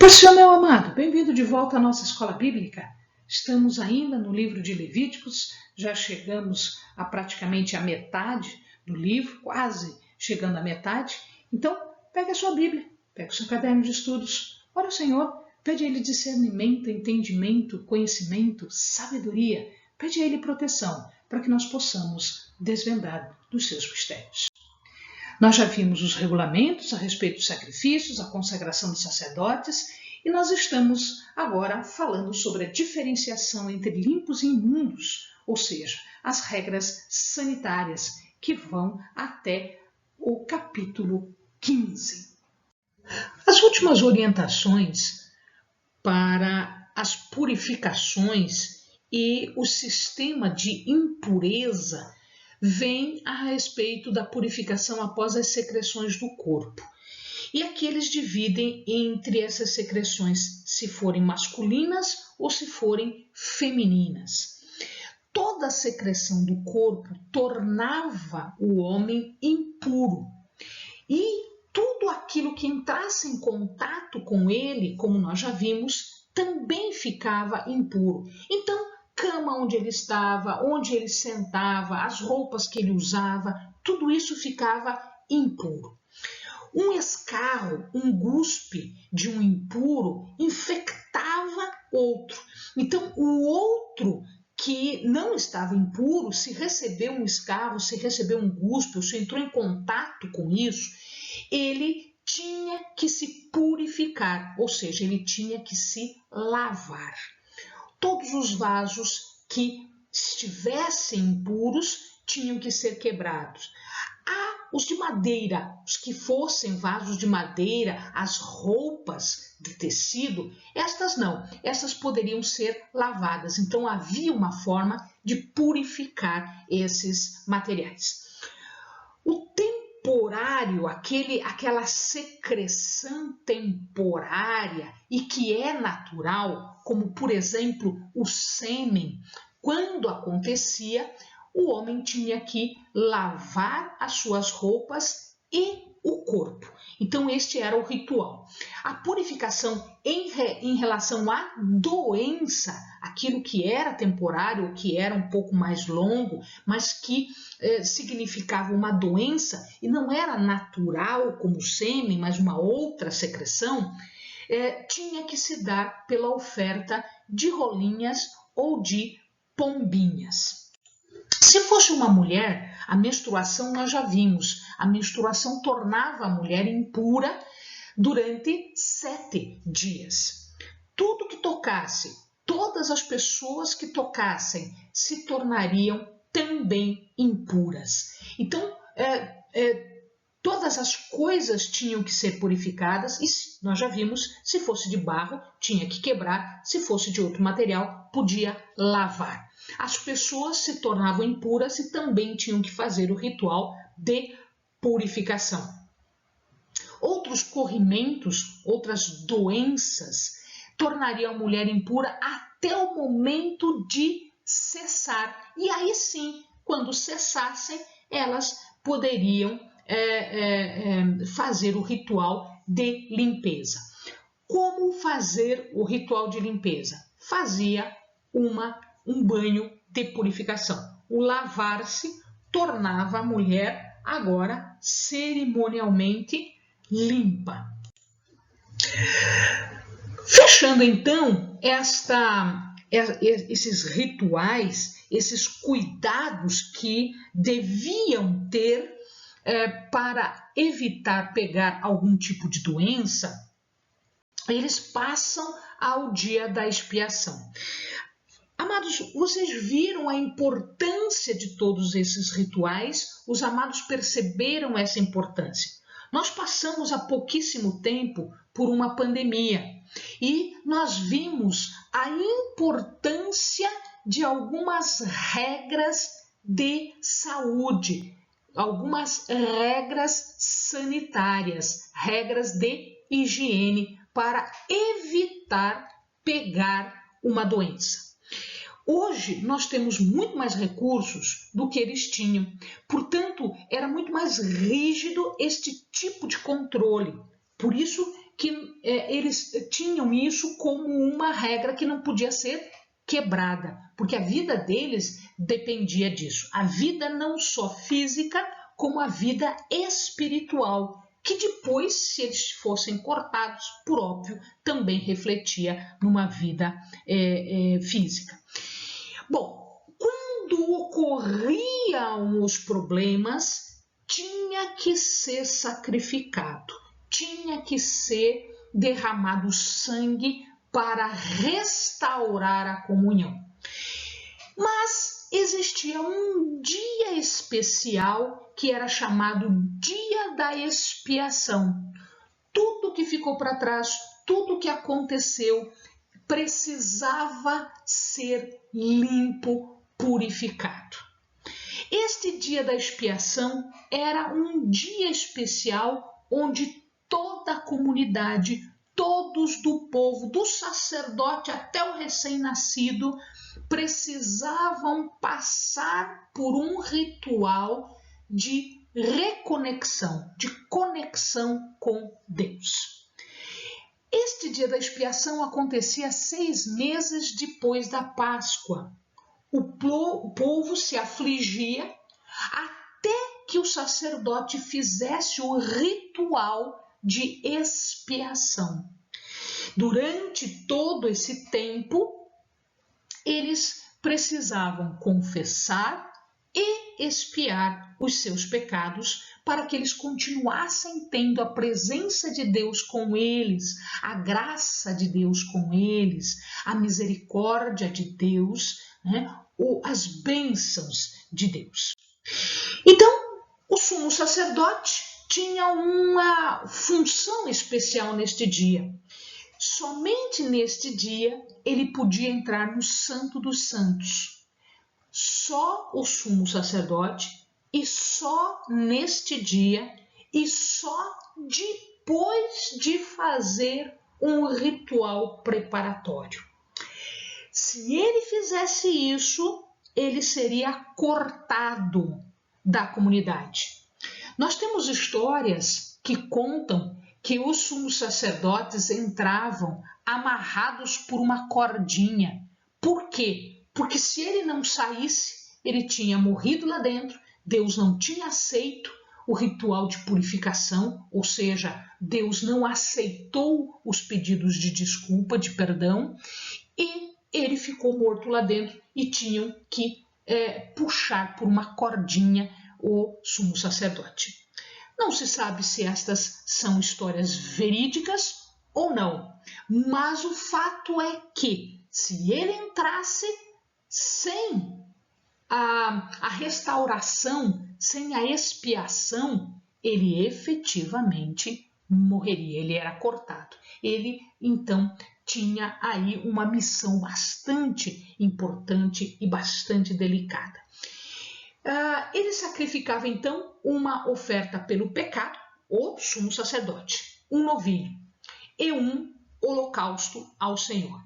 Pai Senhor, meu amado, bem-vindo de volta à nossa escola bíblica. Estamos ainda no livro de Levíticos, já chegamos a praticamente a metade do livro, quase chegando à metade. Então, pegue a sua Bíblia, pegue o seu caderno de estudos, ora ao Senhor, pede a Ele discernimento, entendimento, conhecimento, sabedoria, pede a Ele proteção, para que nós possamos desvendar dos seus mistérios. Nós já vimos os regulamentos a respeito dos sacrifícios, a consagração dos sacerdotes, e nós estamos agora falando sobre a diferenciação entre limpos e imundos, ou seja, as regras sanitárias que vão até o capítulo 15. As últimas orientações para as purificações e o sistema de impureza vem a respeito da purificação após as secreções do corpo. E aqui eles dividem entre essas secreções, se forem masculinas ou se forem femininas. Toda secreção do corpo tornava o homem impuro. E tudo aquilo que entrasse em contato com ele, como nós já vimos, também ficava impuro. Então, cama onde ele estava, onde ele sentava, as roupas que ele usava, tudo isso ficava impuro. Um escarro, um guspe de um impuro infectava outro. Então, o outro que não estava impuro, se recebeu um escarro, se recebeu um guspe, ou se entrou em contato com isso, ele tinha que se purificar, ou seja, ele tinha que se lavar. Todos os vasos que estivessem impuros tinham que ser quebrados. Os de madeira, os que fossem vasos de madeira, as roupas de tecido, estas não, essas poderiam ser lavadas. Então havia uma forma de purificar esses materiais. O temporário, aquela secreção temporária e que é natural, como por exemplo o sêmen, quando acontecia, o homem tinha que lavar as suas roupas e o corpo. Então este era o ritual. A purificação em relação à doença, aquilo que era temporário, ou que era um pouco mais longo, mas que significava uma doença e não era natural como o sêmen, mas uma outra secreção, tinha que se dar pela oferta de rolinhas ou de pombinhas. Se fosse uma mulher, a menstruação nós já vimos, a menstruação tornava a mulher impura durante 7 dias. Tudo que tocasse, todas as pessoas que tocassem se tornariam também impuras. Então, todas as coisas tinham que ser purificadas e nós já vimos, se fosse de barro, tinha que quebrar, se fosse de outro material, podia lavar. As pessoas se tornavam impuras e também tinham que fazer o ritual de purificação. Outros corrimentos, outras doenças, tornariam a mulher impura até o momento de cessar. E aí sim, quando cessassem, elas poderiam fazer o ritual de limpeza. Como fazer o ritual de limpeza? Fazia um banho de purificação. O lavar-se tornava a mulher agora cerimonialmente limpa. Fechando então esses rituais, esses cuidados que deviam ter para evitar pegar algum tipo de doença, eles passam ao dia da expiação. Amados, vocês viram a importância de todos esses rituais? Os amados perceberam essa importância. Nós passamos há pouquíssimo tempo por uma pandemia e nós vimos a importância de algumas regras de saúde, algumas regras sanitárias, regras de higiene para evitar pegar uma doença. Hoje nós temos muito mais recursos do que eles tinham, portanto era muito mais rígido este tipo de controle. Por isso que eles tinham isso como uma regra que não podia ser quebrada, porque a vida deles dependia disso. A vida não só física, como a vida espiritual, que depois, se eles fossem cortados, por óbvio, também refletia numa vida física. Bom, quando ocorriam os problemas, tinha que ser sacrificado, tinha que ser derramado sangue para restaurar a comunhão. Mas existia um dia especial que era chamado Dia da Expiação. Tudo que ficou para trás, tudo que aconteceu, precisava ser limpo, purificado. Este dia da expiação era um dia especial onde toda a comunidade, todos do povo, do sacerdote até o recém-nascido, precisavam passar por um ritual de reconexão, de conexão com Deus. Este dia da expiação acontecia 6 meses depois da Páscoa. O povo se afligia até que o sacerdote fizesse o ritual de expiação. Durante todo esse tempo, eles precisavam confessar e expiar os seus pecados para que eles continuassem tendo a presença de Deus com eles, a graça de Deus com eles, a misericórdia de Deus, ou as bênçãos de Deus. Então, o sumo sacerdote tinha uma função especial neste dia. Somente neste dia ele podia entrar no Santo dos Santos. Só o sumo sacerdote, e só neste dia, e só depois de fazer um ritual preparatório. Se ele fizesse isso, ele seria cortado da comunidade. Nós temos histórias que contam que os sumos sacerdotes entravam amarrados por uma cordinha. Por quê? Porque se ele não saísse, ele tinha morrido lá dentro, Deus não tinha aceito o ritual de purificação, ou seja, Deus não aceitou os pedidos de desculpa, de perdão, e ele ficou morto lá dentro e tinham que puxar por uma cordinha o sumo sacerdote. Não se sabe se estas são histórias verídicas ou não, mas o fato é que se ele entrasse sem a restauração, sem a expiação, ele efetivamente morreria, ele era cortado. Ele, então, tinha aí uma missão bastante importante e bastante delicada. Ele sacrificava, então, uma oferta pelo pecado, o sumo sacerdote, um novilho e um holocausto ao Senhor.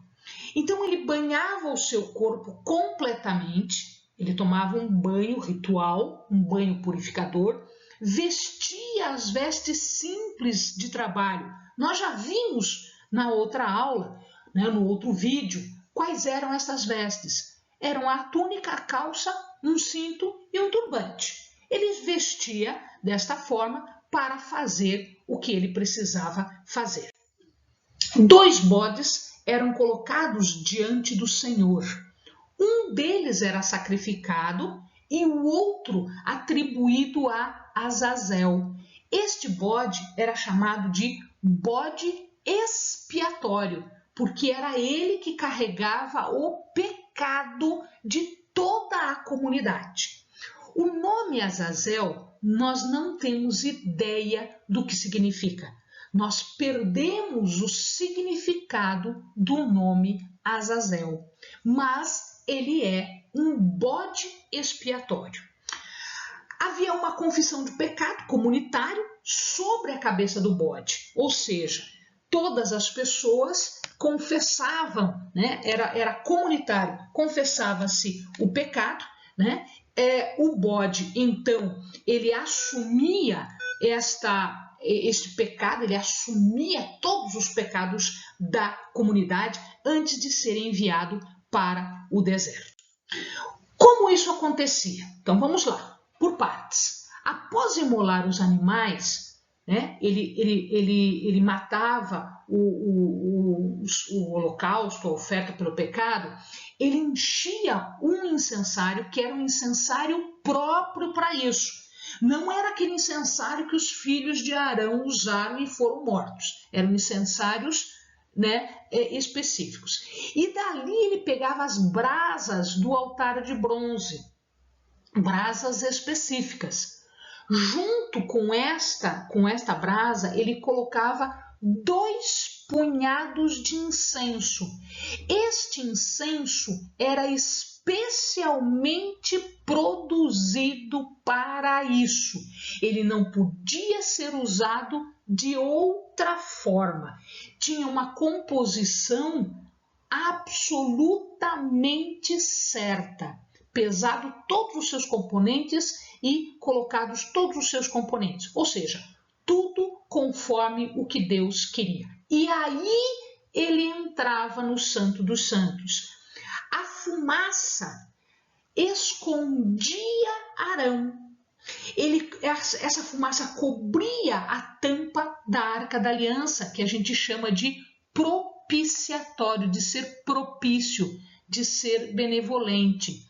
Então, ele banhava o seu corpo completamente, ele tomava um banho ritual, um banho purificador, vestia as vestes simples de trabalho. Nós já vimos na outra aula, no outro vídeo, quais eram essas vestes. Eram a túnica, a calça, um cinto e um turbante. Ele vestia desta forma para fazer o que ele precisava fazer. 2 bodes eram colocados diante do Senhor. Um deles era sacrificado e o outro atribuído a Azazel. Este bode era chamado de bode expiatório, porque era ele que carregava o pecado de toda a comunidade. O nome Azazel, nós não temos ideia do que significa. Nós perdemos o significado do nome Azazel, mas ele é um bode expiatório. Havia uma confissão de pecado comunitário sobre a cabeça do bode, ou seja, todas as pessoas confessavam, era comunitário, confessava-se o pecado, o bode, então, ele assumia este pecado, ele assumia todos os pecados da comunidade antes de ser enviado para o deserto. Como isso acontecia? Então vamos lá, por partes. Após imolar os animais, né, ele matava o holocausto, a oferta pelo pecado, ele enchia um incensário que era um incensário próprio para isso. Não era aquele incensário que os filhos de Arão usaram e foram mortos. Eram incensários, né, específicos. E dali ele pegava as brasas do altar de bronze, brasas específicas. Junto com esta brasa, ele colocava 2 punhados de incenso. Este incenso era especialmente produzido para isso. Ele não podia ser usado de outra forma. Tinha uma composição absolutamente certa. Pesado todos os seus componentes e colocados todos os seus componentes. Ou seja, tudo conforme o que Deus queria. E aí ele entrava no Santo dos Santos. A fumaça escondia Arão. Essa fumaça cobria a tampa da Arca da Aliança, que a gente chama de propiciatório, de ser propício, de ser benevolente.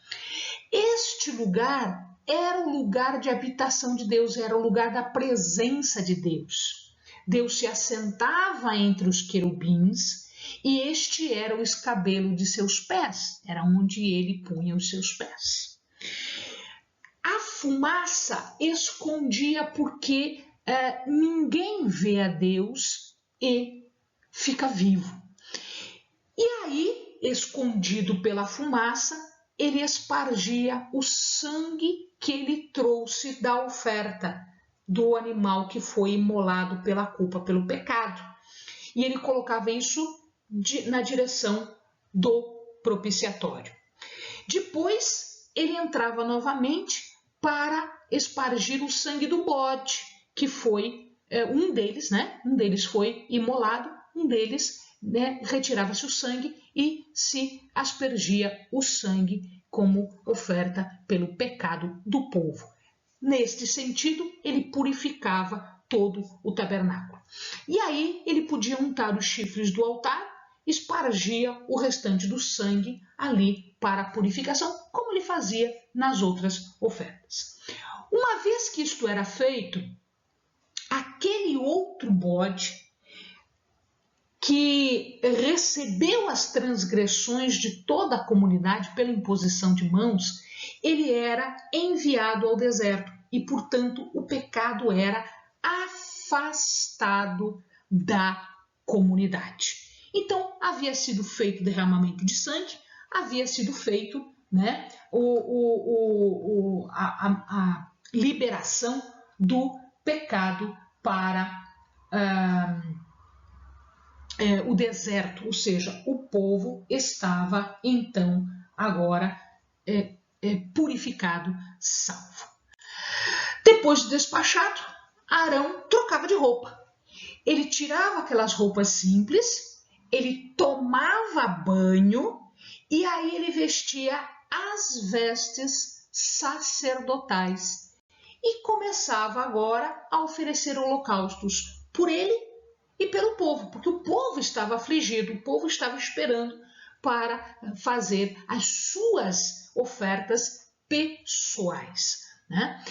Este lugar era o lugar de habitação de Deus, era o lugar da presença de Deus. Deus se assentava entre os querubins e este era o escabelo de seus pés, era onde ele punha os seus pés. A fumaça escondia porque ninguém vê a Deus e fica vivo. E aí, escondido pela fumaça, ele espargia o sangue que ele trouxe da oferta do animal que foi imolado pela culpa, pelo pecado. E ele colocava isso na direção do propiciatório. Depois, ele entrava novamente para espargir o sangue do bode, que foi um deles, né? Um deles foi imolado, um deles, né, retirava-se o sangue e se aspergia o sangue como oferta pelo pecado do povo. Neste sentido, ele purificava todo o tabernáculo. E aí ele podia untar os chifres do altar, espargia o restante do sangue ali para a purificação, como ele fazia nas outras ofertas. Uma vez que isto era feito, aquele outro bode que recebeu as transgressões de toda a comunidade pela imposição de mãos, ele era enviado ao deserto e, portanto, o pecado era afastado da comunidade. Então, havia sido feito o derramamento de sangue, havia sido feito, né, a liberação do pecado para o deserto, ou seja, o povo estava então agora purificado, salvo. Depois de despachado, Arão trocava de roupa. Ele tirava aquelas roupas simples, ele tomava banho e aí ele vestia as vestes sacerdotais e começava agora a oferecer holocaustos por ele e pelo povo, porque o povo estava afligido, o povo estava esperando para fazer as suas ofertas pessoais, né?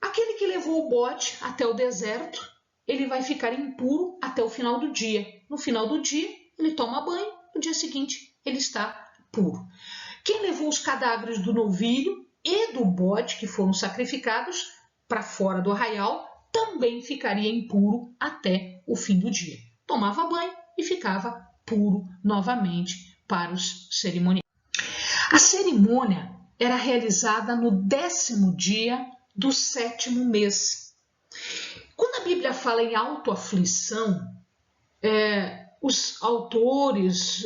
Aquele que levou o bode até o deserto, ele vai ficar impuro até o final do dia. No final do dia, ele toma banho, no dia seguinte, ele está puro. Quem levou os cadáveres do novilho e do bode que foram sacrificados para fora do arraial, também ficaria impuro até o fim do dia. Tomava banho e ficava puro novamente para os cerimoniais. A cerimônia era realizada no 10º dia do 7º mês. Quando a Bíblia fala em autoaflição, os autores,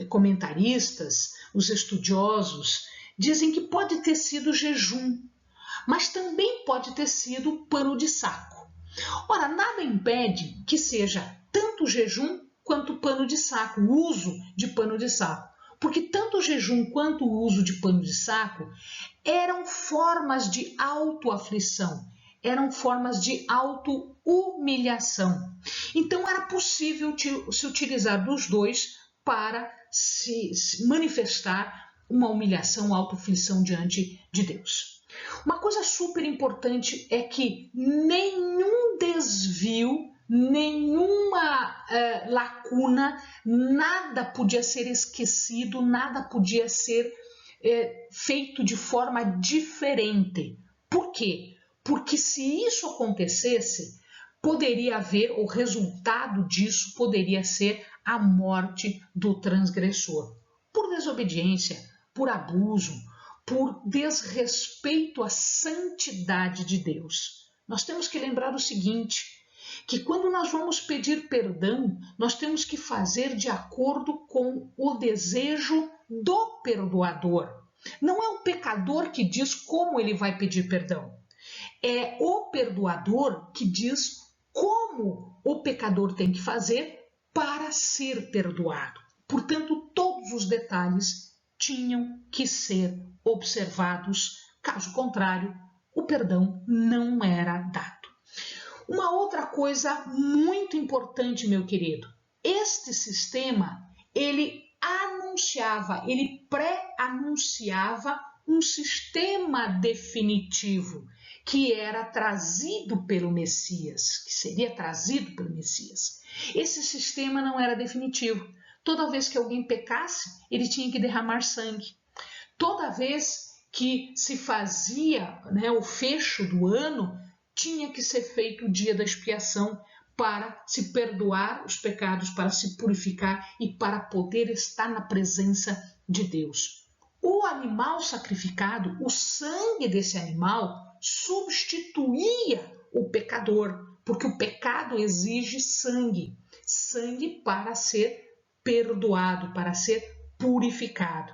comentaristas, os estudiosos, dizem que pode ter sido jejum, mas também pode ter sido pano de saco. Ora, nada impede que seja tanto jejum quanto pano de saco, o uso de pano de saco. Porque tanto o jejum quanto o uso de pano de saco eram formas de autoaflição, eram formas de auto-humilhação. Então era possível se utilizar dos dois para se manifestar uma humilhação, uma autoaflição diante de Deus. Uma coisa super importante é que nenhum desvio, nenhuma lacuna, nada podia ser esquecido, nada podia ser feito de forma diferente. Por quê? Porque se isso acontecesse, poderia haver, o resultado disso poderia ser a morte do transgressor. Por desobediência, por abuso, por desrespeito à santidade de Deus. Nós temos que lembrar o seguinte, que quando nós vamos pedir perdão, nós temos que fazer de acordo com o desejo do perdoador. Não é o pecador que diz como ele vai pedir perdão. É o perdoador que diz como o pecador tem que fazer para ser perdoado. Portanto, todos os detalhes tinham que ser observados, caso contrário, o perdão não era dado. Uma outra coisa muito importante, meu querido, este sistema, ele pré-anunciava um sistema definitivo que era trazido pelo Messias, que seria trazido pelo Messias. Esse sistema não era definitivo. Toda vez que alguém pecasse, ele tinha que derramar sangue. Toda vez que se fazia o fecho do ano, tinha que ser feito o dia da expiação para se perdoar os pecados, para se purificar e para poder estar na presença de Deus. O animal sacrificado, o sangue desse animal, substituía o pecador, porque o pecado exige sangue, sangue para ser perdoado, para ser purificado.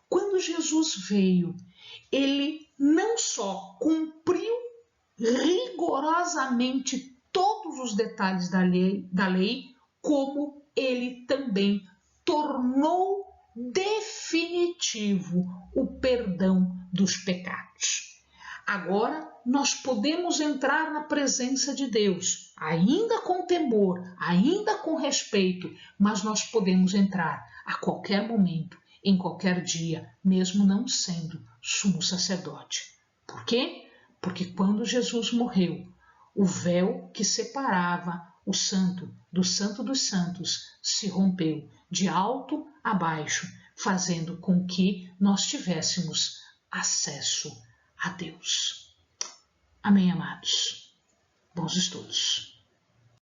Quando Jesus veio, ele não só cumpriu rigorosamente todos os detalhes da lei, como ele também tornou definitivo o perdão dos pecados. Agora nós podemos entrar na presença de Deus, ainda com temor, ainda com respeito, mas nós podemos entrar a qualquer momento, em qualquer dia, mesmo não sendo sumo sacerdote. Por quê? Porque quando Jesus morreu, o véu que separava o santo dos santos se rompeu de alto a baixo, fazendo com que nós tivéssemos acesso a Deus. Amém, amados? Bons estudos.